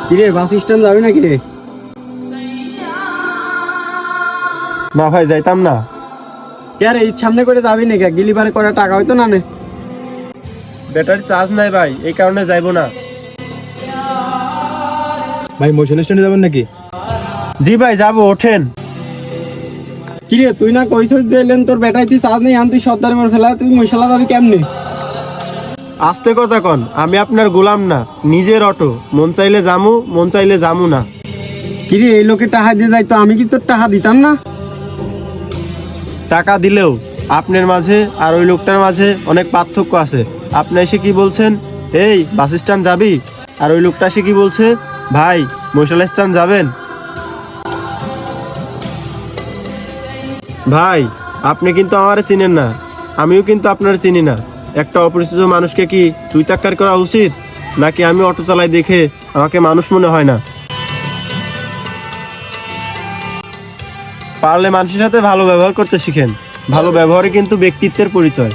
কিরে bus stand যাবি নাকি রে? না ভাই, যাইতাম না। কে রে সামনে করে যাবি নাকি? গিলিবারে করে টাকা হয়তো না নে। ব্যাটারি চার্জ নাই ভাই, এই কারণে যাইবো না। ভাই মহিষাল স্ট্যান্ডে যাবেন নাকি? জি ভাই যাবো, ওঠেন। কিরে তুই না কইছিস দিলেন তোর বেটাই তুই চার্জ নেই আনতি সর্দারি মোর ফেলা, তুই মশলা যাবি কেমনে? আস্তে কথা কন, আমি আপনার গোলাম না, নিজের অটো। মন চাইলে জামু, মন চাইলে জামু না। কিরে এই লোকে টাকা দিয়ে যাইতো, আমি কি তোর টাকা দিতাম না? টাকা দিলেও আপনার মাঝে আর ওই লোকটার মাঝে অনেক পার্থক্য আছে। আপনি এসে কি বলছেন, এই বাস স্ট্যান্ড যাবি? আর ওই লোকটা এসে কি বলছে, ভাই মহিষাল স্ট্যান্ড যাবেন? ভাই আপনি কিন্তু আমারে চিনেন না, আমিও কিন্তু আপনার চিনি না। একটা অপরিচিত মানুষকে কি তুই তাক্কার করা উচিত? নাকি আমি অটো চালাই দেখে আমাকে মানুষ মনে হয় না? পারলে মানুষের সাথে ভালো ব্যবহার করতে শিখেন। ভালো ব্যবহারে কিন্তু ব্যক্তিত্বের পরিচয়।